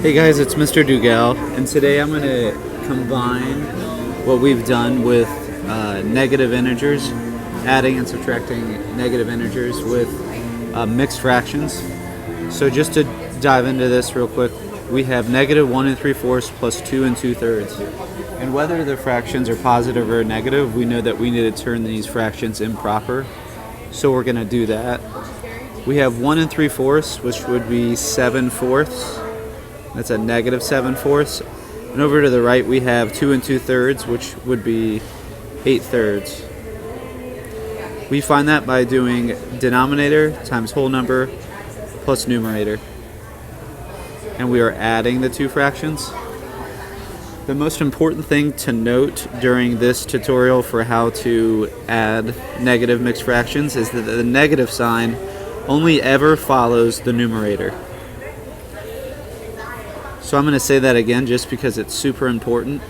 Hey guys, it's Mr. Dugal, and today I'm going to combine what we've done with negative integers, adding and subtracting negative integers with mixed fractions. So just to dive into this real quick, we have negative 1 3/4 plus 2 2/3. And whether the fractions are positive or negative, we know that we need to turn these fractions improper. So we're going to do that. We have 1 3/4, which would be 7/4. That's a negative 7/4. And over to the right we have 2 2/3, which would be 8/3. We find that by doing denominator times whole number plus numerator. And we are adding the two fractions. The most important thing to note during this tutorial for how to add negative mixed fractions is that the negative sign only ever follows the numerator. So I'm going to say that again just because it's super important.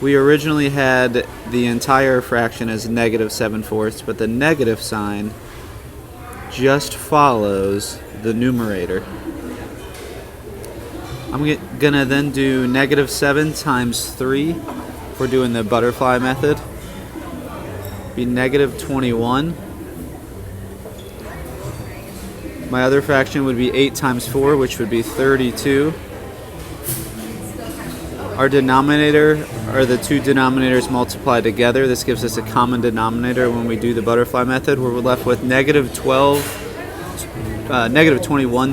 We originally had the entire fraction as negative 7/4, but the negative sign just follows the numerator. I'm going to then do negative 7 times 3 if we're doing the butterfly method. Be negative 21. My other fraction would be 8 times 4, which would be 32. Our denominator are the two denominators multiplied together. This gives us a common denominator when we do the butterfly method. We're left with negative 21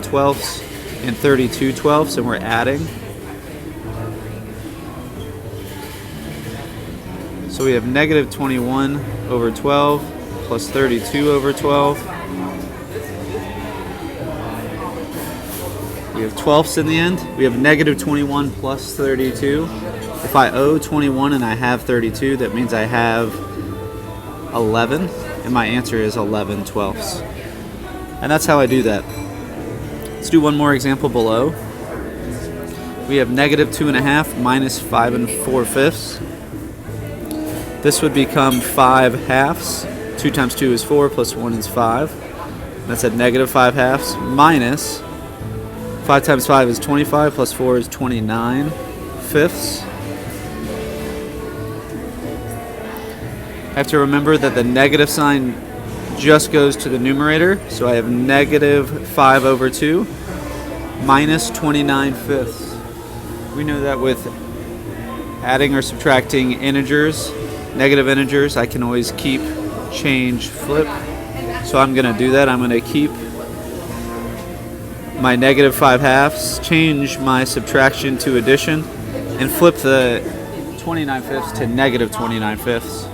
twelfths and 32 twelfths, and we're adding. So we have negative 21 over 12 plus 32 over 12. We have twelfths in the end. We have negative 21 plus 32. If I owe 21 and I have 32, that means I have 11, and my answer is 11 twelfths. And that's how I do that. Let's do one more example below. We have negative 2.5 minus 5 4/5. This would become 5 halves. 2 times 2 is 4, plus 1 is 5. That's at negative 5 halves minus 5 times 5 is 25, plus 4 is 29 fifths. I have to remember that the negative sign just goes to the numerator, so I have negative 5 over 2 minus 29 fifths. We know that with adding or subtracting integers, negative integers, I can always keep, change, flip. So I'm going to do that. I'm going to keep my negative 5 halves, change my subtraction to addition, and flip the 29 fifths to negative 29 fifths.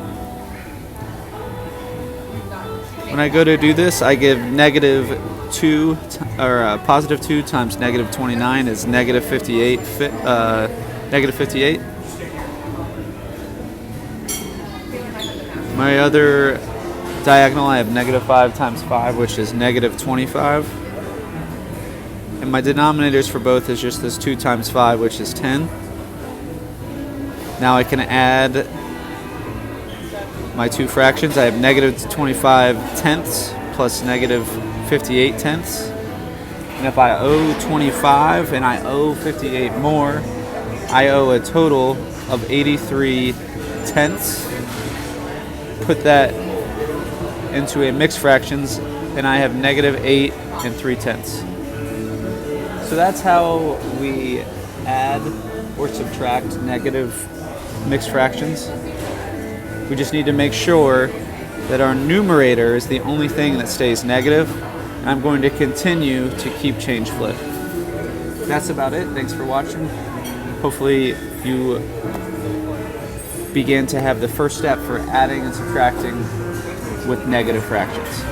When I go to do this, I give negative 2, or positive 2 times negative 29 is negative 58. Negative 58. My other diagonal, I have negative 5 times 5, which is negative 25. And my denominators for both is just this 2 times 5, which is 10. Now I can add my two fractions. I have negative 25 tenths plus negative 58 tenths. And if I owe 25 and I owe 58 more, I owe a total of 83 tenths. Put that into a mixed fractions, and I have negative 8 and 3 tenths. So that's how we add or subtract negative mixed fractions. We just need to make sure that our numerator is the only thing that stays negative. And I'm going to continue to keep, change, flip. That's about it. Thanks for watching. Hopefully you began to have the first step for adding and subtracting with negative fractions.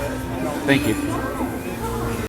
Thank you.